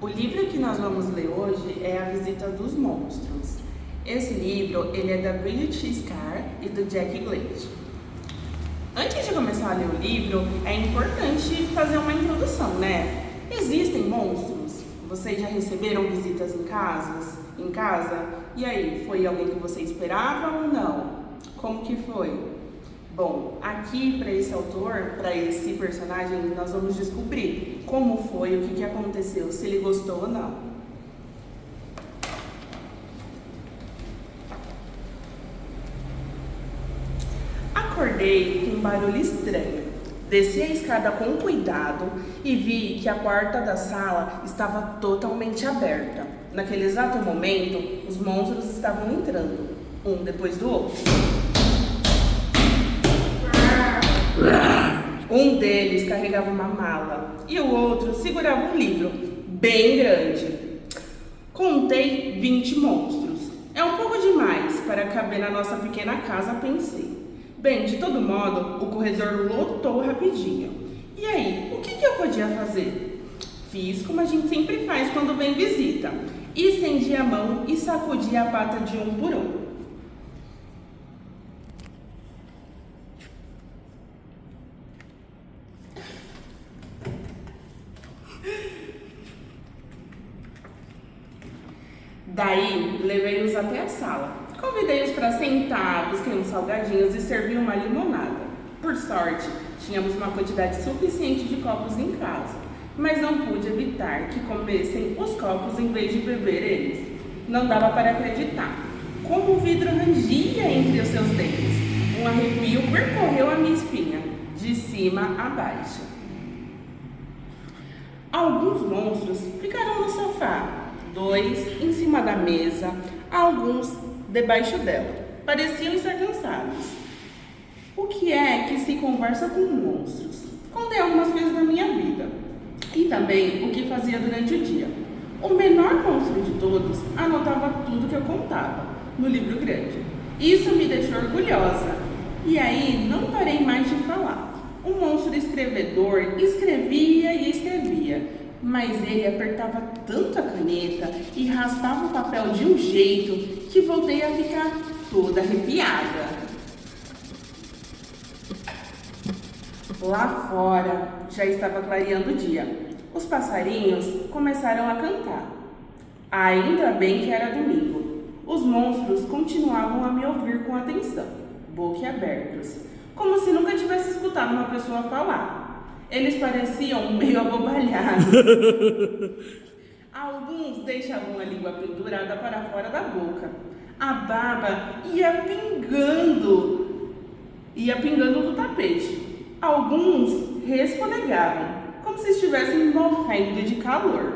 O livro que nós vamos ler hoje é A Visita dos Monstros. Esse livro ele é da Bridget Scar e do Jack Glade. Antes de começar a ler o livro, é importante fazer uma introdução, né? Existem monstros? Vocês já receberam visitas em casa? E aí, foi alguém que você esperava ou não? Como que foi? Bom, aqui para esse autor, para esse personagem, nós vamos descobrir como foi, o que aconteceu, se ele gostou ou não. Acordei com um barulho estranho. Desci a escada com cuidado e vi que a porta da sala estava totalmente aberta. Naquele exato momento, os monstros estavam entrando, um depois do outro. Um deles carregava uma mala e o outro segurava um livro bem grande. Contei 20 monstros. É um pouco demais para caber na nossa pequena casa, pensei. Bem, de todo modo, o corredor lotou rapidinho. E aí, o que eu podia fazer? Fiz como a gente sempre faz quando vem visita. Estendi a mão e sacudi a pata de um por um. Daí, levei-os até a sala. Convidei-os para sentar, busquei uns salgadinhos e servi uma limonada. Por sorte, tínhamos uma quantidade suficiente de copos em casa, mas não pude evitar que comessem os copos em vez de beber eles. Não dava para acreditar. Como o vidro rangia entre os seus dentes. Um arrepio percorreu a minha espinha, de cima a baixo. Alguns monstros ficaram no sofá. 2 em cima da mesa, alguns debaixo dela. Pareciam estar cansados. O que é que se conversa com monstros? Contei algumas coisas da minha vida e também o que fazia durante o dia. O menor monstro de todos anotava tudo que eu contava no livro grande. Isso me deixou orgulhosa. E aí não parei mais de falar. O monstro escrevedor escrevia e escrevia. Mas ele apertava tanto a caneta e raspava o papel de um jeito que voltei a ficar toda arrepiada. Lá fora já estava clareando o dia. Os passarinhos começaram a cantar. Ainda bem que era domingo. Os monstros continuavam a me ouvir com atenção, boquiabertos, como se nunca tivesse escutado uma pessoa falar. Eles pareciam meio abobalhados. Alguns deixavam a língua pendurada para fora da boca. A baba ia pingando do tapete. Alguns resfonegavam, como se estivessem morrendo de calor.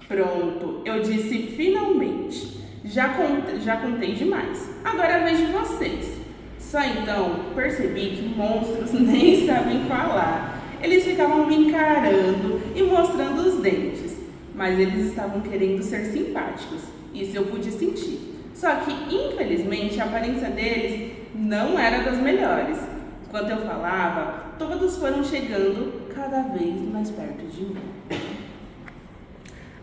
Pronto, eu disse finalmente. Já contei demais. Agora é a vez de vocês. Só então percebi que monstros nem sabem falar. Eles ficavam me encarando e mostrando os dentes. Mas eles estavam querendo ser simpáticos. Isso eu pude sentir. Só que, infelizmente, a aparência deles não era das melhores. Enquanto eu falava, todos foram chegando cada vez mais perto de mim.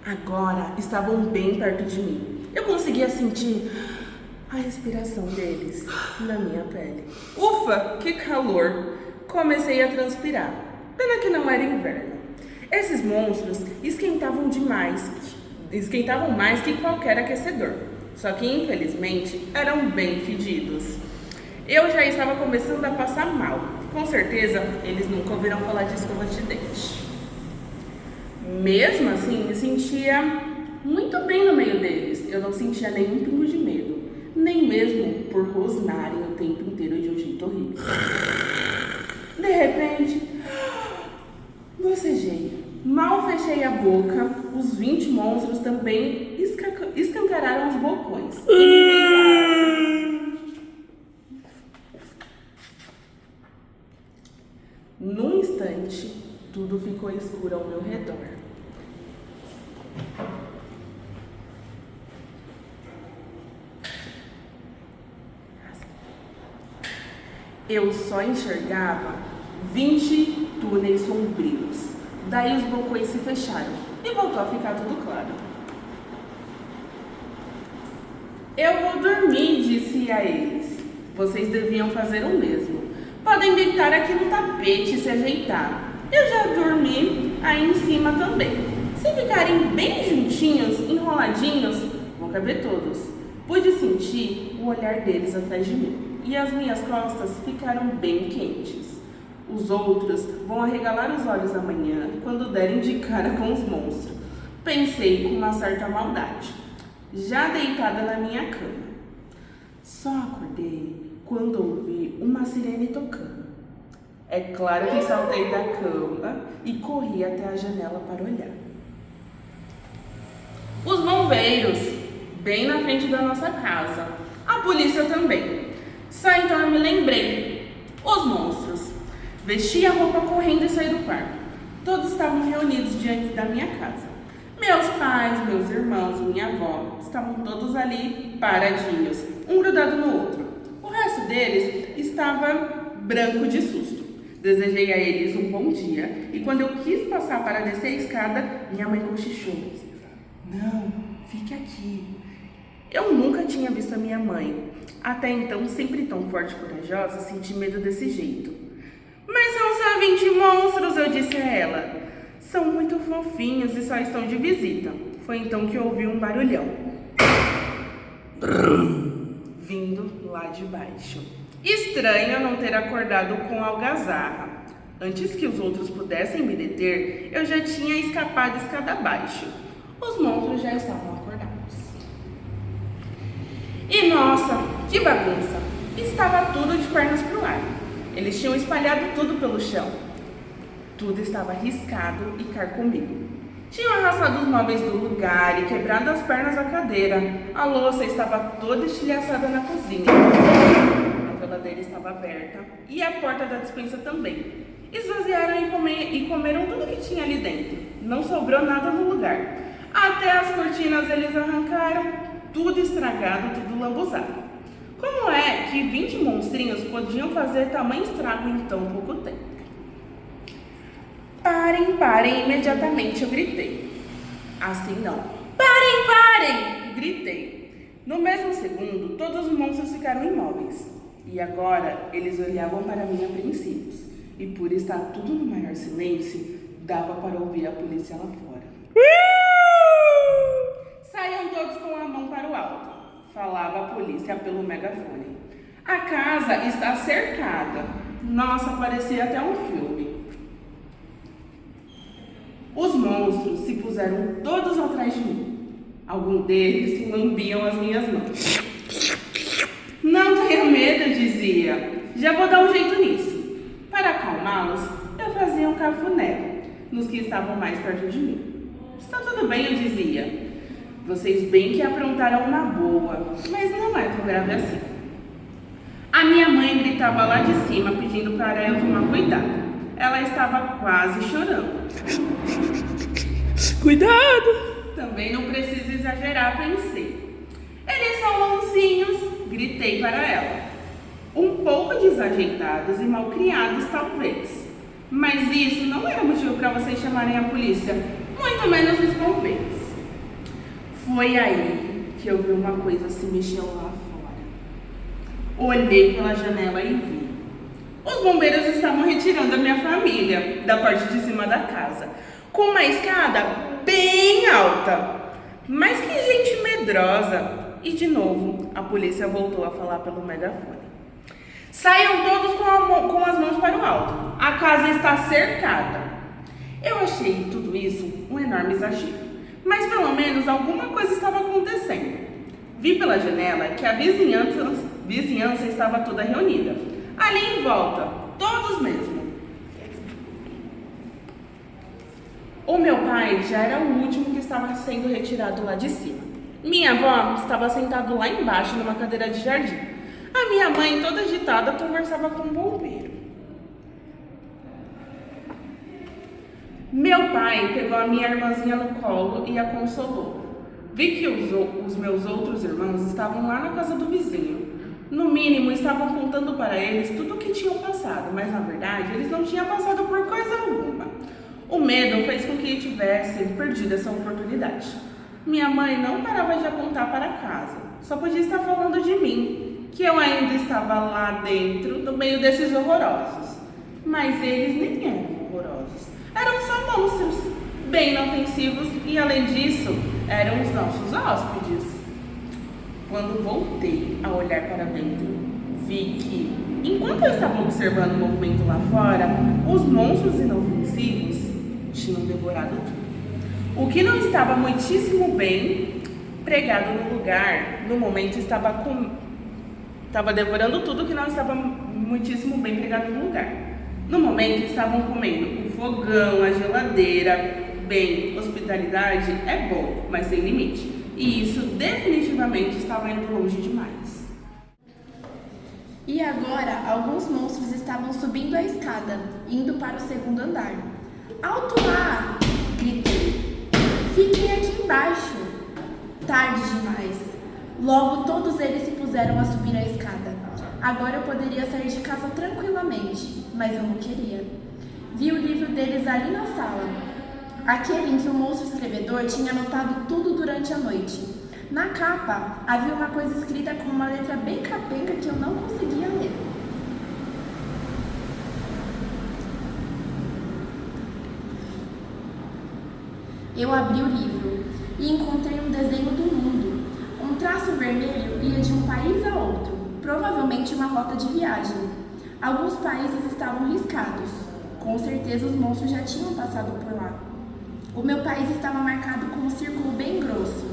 Agora estavam bem perto de mim. Eu conseguia sentir a respiração deles na minha pele. Ufa, que calor! Comecei a transpirar. Pena que não era inverno. Esses monstros esquentavam mais que qualquer aquecedor. Só que, infelizmente, eram bem fedidos. Eu já estava começando a passar mal. Com certeza, eles nunca ouviram falar de escova de dente. Mesmo assim, me sentia muito bem no meio deles. Eu não sentia nenhum pingo de medo. Nem mesmo por rosnarem o tempo inteiro de um jeito horrível. De repente, bocejei. Mal fechei a boca, os 20 monstros também escancararam os bocões. E me deitaram. Num instante, tudo ficou escuro ao meu redor. Eu só enxergava 20 túneis sombrios. Daí os balcões se fecharam e voltou a ficar tudo claro. Eu vou dormir, disse a eles. Vocês deviam fazer o mesmo. Podem deitar aqui no tapete e se ajeitar. Eu já dormi aí em cima também. Se ficarem bem juntinhos, enroladinhos, vão caber todos. Pude sentir o olhar deles atrás de mim e as minhas costas ficaram bem quentes. Os outros vão arregalar os olhos amanhã quando derem de cara com os monstros. Pensei com uma certa maldade, já deitada na minha cama. Só acordei quando ouvi uma sirene tocando. É claro que saltei da cama e corri até a janela para olhar. Os bombeiros, bem na frente da nossa casa. A polícia também. Só então eu me lembrei. Os monstros. Vesti a roupa correndo e saí do quarto. Todos estavam reunidos diante da minha casa. Meus pais, meus irmãos, minha avó, estavam todos ali paradinhos, um grudado no outro. O resto deles estava branco de susto. Desejei a eles um bom dia e quando eu quis passar para descer a escada, minha mãe cochichou. Não, fique aqui. Eu nunca tinha visto a minha mãe. Até então, sempre tão forte e corajosa, senti medo desse jeito. Mas são só 20 monstros, eu disse a ela. São muito fofinhos e só estão de visita. Foi então que eu ouvi um barulhão. Vindo lá de baixo. Estranho não ter acordado com algazarra. Antes que os outros pudessem me deter, eu já tinha escapado escada abaixo. Os monstros já estavam acordados. E nossa, que bagunça! Estava tudo de pernas pro ar. Eles tinham espalhado tudo pelo chão. Tudo estava riscado e carcomido. Tinham arrastado os móveis do lugar e quebrado as pernas da cadeira. A louça estava toda estilhaçada na cozinha. A geladeira estava aberta e a porta da despensa também. Esvaziaram e comeram tudo que tinha ali dentro. Não sobrou nada no lugar. Até as cortinas eles arrancaram, tudo estragado, tudo lambuzado. Como é que 20 monstrinhos podiam fazer tamanho estrago em tão pouco tempo? Parem, parem, imediatamente eu gritei. Assim não. Parem, parem! Gritei. No mesmo segundo, todos os monstros ficaram imóveis. E agora eles olhavam para mim apreensivos. E por estar tudo no maior silêncio, dava para ouvir a polícia lá fora. Saiam todos com a mão para o alto, falava a polícia pelo megafone. A casa está cercada. Nossa, parecia até um filme. Os monstros se puseram todos atrás de mim. Alguns deles lambiam as minhas mãos. Não tenha medo, dizia. Já vou dar um jeito nisso. Para acalmá-los, eu fazia um cafuné nos que estavam mais perto de mim. Está tudo bem, eu dizia. Vocês bem que aprontaram uma boa, mas não é tão grave assim. A minha mãe gritava lá de cima, pedindo para eu tomar cuidado. Ela estava quase chorando. Cuidado! Também não precisa exagerar, pensei. Eles são mansinhos, gritei para ela. Um pouco desajeitados e malcriados, talvez. Mas isso não era motivo para vocês chamarem a polícia, muito menos os bombeiros. Foi aí que eu vi uma coisa se mexendo lá fora. Olhei pela janela e vi. Os bombeiros estavam retirando a minha família da parte de cima da casa, com uma escada bem alta. Mas que gente medrosa! E de novo, a polícia voltou a falar pelo megafone. Saiam todos com as mãos para o alto. A casa está cercada. Eu achei tudo isso um enorme exagero. Mas pelo menos alguma coisa estava acontecendo. Vi pela janela que a vizinhança estava toda reunida. Ali em volta, todos mesmo. O meu pai já era o último que estava sendo retirado lá de cima. Minha avó estava sentada lá embaixo numa cadeira de jardim. A minha mãe, toda agitada, conversava com um bombeiro. Meu pai pegou a minha irmãzinha no colo e a consolou. Vi que os meus outros irmãos estavam lá na casa do vizinho. No mínimo, estavam contando para eles tudo o que tinham passado, mas na verdade eles não tinham passado por coisa alguma. O medo fez com que tivesse perdido essa oportunidade. Minha mãe não parava de apontar para casa, só podia estar falando de mim, que eu ainda estava lá dentro, no meio desses horrorosos. Mas eles nem eram horrorosos, eram só monstros, bem inofensivos e, além disso, eram os nossos hóspedes. Quando voltei a olhar para dentro, vi que, enquanto eu estava observando o movimento lá fora, os monstros inofensivos tinham devorado tudo. O que não estava muitíssimo bem pregado no lugar, no momento estava devorando tudo que não estava muitíssimo bem pregado no lugar. No momento estavam comendo o fogão, a geladeira. Bem, hospitalidade é bom, mas sem limite. E isso definitivamente estava indo longe demais. E agora, alguns monstros estavam subindo a escada, indo para o segundo andar. Alto lá! Gritei. Fiquem aqui embaixo. Tarde demais. Logo, todos eles se puseram a subir a escada. Agora eu poderia sair de casa tranquilamente, mas eu não queria. Vi o livro deles ali na sala. Aquele em que o monstro escrevedor tinha anotado tudo durante a noite. Na capa, havia uma coisa escrita com uma letra bem capenga que eu não conseguia ler. Eu abri o livro e encontrei um desenho do mundo. Um traço vermelho ia de um país a outro, provavelmente uma rota de viagem. Alguns países estavam riscados. Com certeza os monstros já tinham passado por lá. O meu país estava marcado com um círculo bem grosso,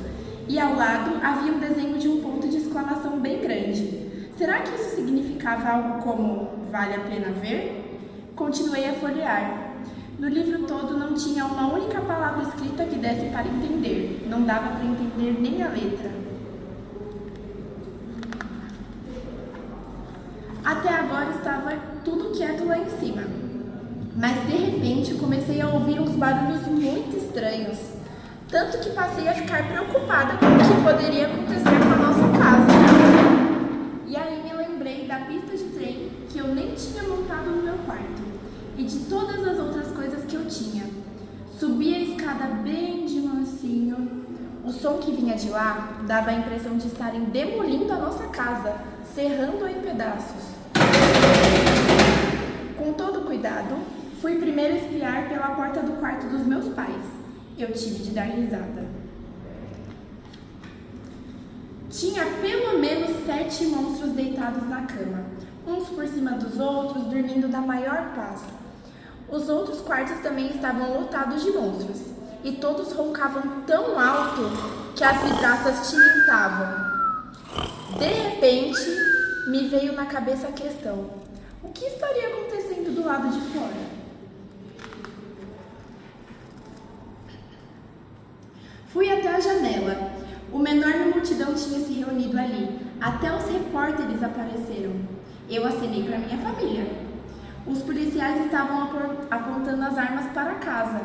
e ao lado havia um desenho de um ponto de exclamação bem grande. Será que isso significava algo como "vale a pena ver"? Continuei a folhear. No livro todo não tinha uma única palavra escrita que desse para entender. Não dava para entender nem a letra. Até agora estava tudo quieto lá em cima. Mas de repente comecei a ouvir uns barulhos muito estranhos, tanto que passei a ficar preocupada com o que poderia acontecer com a nossa casa. E aí me lembrei da pista de trem que eu nem tinha montado no meu quarto e de todas as outras coisas que eu tinha. Subi a escada bem de mansinho. O som que vinha de lá dava a impressão de estarem demolindo a nossa casa, serrando-a em pedaços. Com todo cuidado, fui primeiro espiar pela porta do quarto dos meus pais. Eu tive de dar risada. Tinha pelo menos 7 monstros deitados na cama, uns por cima dos outros, dormindo da maior paz. Os outros quartos também estavam lotados de monstros, e todos roncavam tão alto que as vidraças tilintavam. De repente, me veio na cabeça a questão: o que estaria acontecendo do lado de fora? Fui até a janela. Uma enorme multidão tinha se reunido ali. Até os repórteres apareceram. Eu acenei para minha família. Os policiais estavam apontando as armas para casa.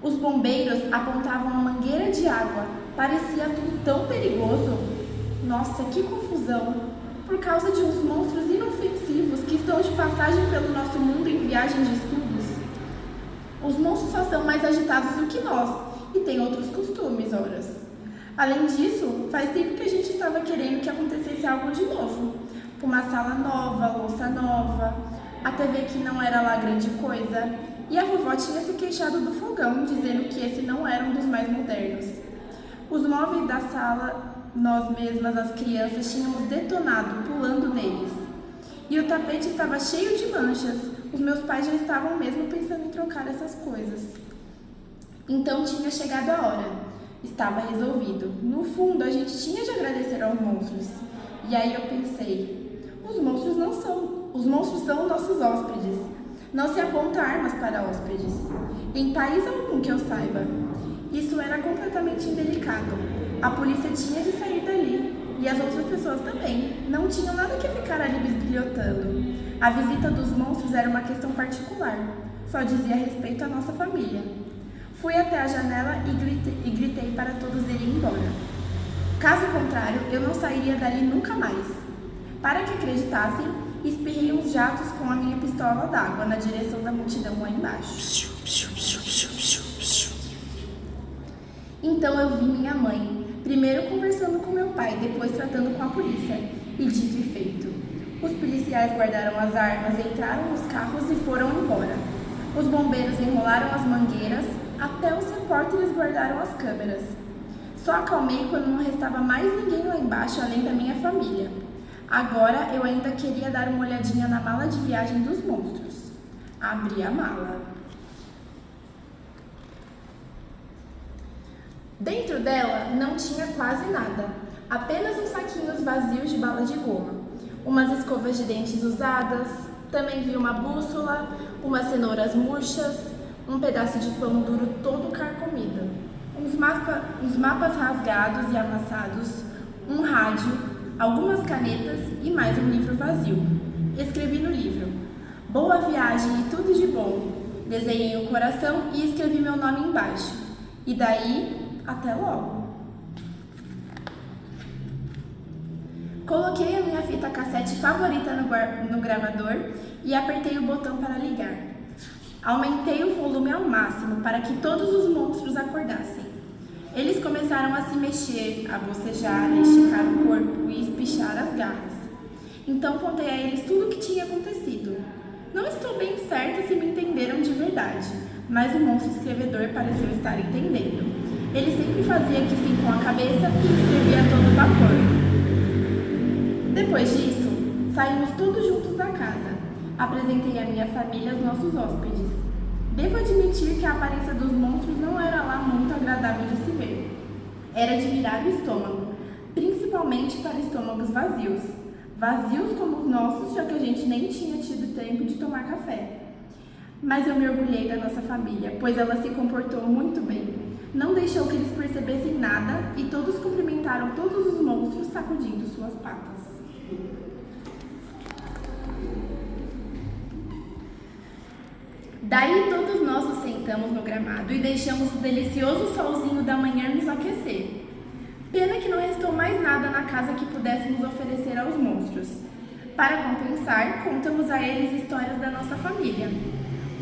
Os bombeiros apontavam a mangueira de água. Parecia tudo tão perigoso. Nossa, que confusão! Por causa de uns monstros inofensivos que estão de passagem pelo nosso mundo em viagem de estudos. Os monstros só são mais agitados do que nós e têm outros costumes, horas. Além disso, faz tempo que a gente estava querendo que acontecesse algo de novo. Uma sala nova, louça nova, a TV que não era lá grande coisa. E a vovó tinha se queixado do fogão, dizendo que esse não era um dos mais modernos. Os móveis da sala, nós mesmas, as crianças, tínhamos detonado, pulando neles. E o tapete estava cheio de manchas. Os meus pais já estavam mesmo pensando em trocar essas coisas. Então tinha chegado a hora. Estava resolvido. No fundo, a gente tinha de agradecer aos monstros. E aí eu pensei, os monstros são nossos hóspedes. Não se aponta armas para hóspedes. Em país algum que eu saiba. Isso era completamente indelicado. A polícia tinha de sair dali. E as outras pessoas também. Não tinham nada que ficar ali bisbilhotando. A visita dos monstros era uma questão particular. Só dizia respeito à nossa família. Fui até a janela e gritei para todos irem embora. Caso contrário, eu não sairia dali nunca mais. Para que acreditassem, e espirrei uns jatos com a minha pistola d'água na direção da multidão lá embaixo. Então eu vi minha mãe, primeiro conversando com meu pai, depois tratando com a polícia. E dito e feito. Os policiais guardaram as armas, entraram nos carros e foram embora. Os bombeiros enrolaram as mangueiras, até os repórteres guardaram as câmeras. Só acalmei quando não restava mais ninguém lá embaixo além da minha família. Agora eu ainda queria dar uma olhadinha na mala de viagem dos monstros. Abri a mala. Dentro dela não tinha quase nada, apenas uns saquinhos vazios de bala de goma, umas escovas de dentes usadas, também vi uma bússola, umas cenouras murchas, um pedaço de pão duro todo carcomido, uns mapas rasgados e amassados, um rádio, algumas canetas e mais um livro vazio. Escrevi no livro: "Boa viagem e tudo de bom." Desenhei um coração e escrevi meu nome embaixo. E daí, até logo. Coloquei a minha fita cassete favorita no gravador e apertei o botão para ligar. Aumentei o volume ao máximo para que todos os monstros acordassem. Eles começaram a se mexer, a bocejar, a esticar o corpo e espichar as garras. Então contei a eles tudo o que tinha acontecido. Não estou bem certa se me entenderam de verdade, mas o monstro escrevedor pareceu estar entendendo. Ele sempre fazia que sim com a cabeça e escrevia a todo vapor. Depois disso, saímos todos juntos da casa. Apresentei a minha família aos nossos hóspedes. Devo admitir que a aparência dos monstros não era lá muito agradável de se ver. Era de virar o estômago, principalmente para estômagos vazios. Vazios como os nossos, já que a gente nem tinha tido tempo de tomar café. Mas eu me orgulhei da nossa família, pois ela se comportou muito bem. Não deixou que eles percebessem nada e todos cumprimentaram todos os monstros sacudindo suas patas. Daí todos nós nos sentamos no gramado e deixamos o delicioso solzinho da manhã nos aquecer. Pena que não restou mais nada na casa que pudéssemos oferecer aos monstros. Para compensar, contamos a eles histórias da nossa família.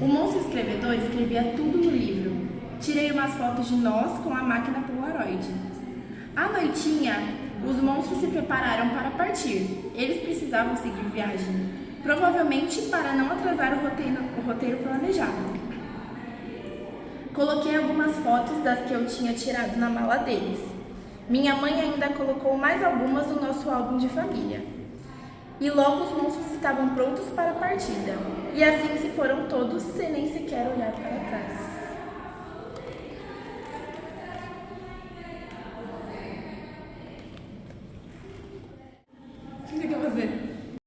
O monstro escrevedor escrevia tudo no livro. Tirei umas fotos de nós com a máquina Polaroid. À noitinha, os monstros se prepararam para partir. Eles precisavam seguir viagem, provavelmente para não atrasar o roteiro planejado. Coloquei algumas fotos das que eu tinha tirado na mala deles. Minha mãe ainda colocou mais algumas no nosso álbum de família. E logo os monstros estavam prontos para a partida. E assim se foram todos, sem nem sequer olhar para trás.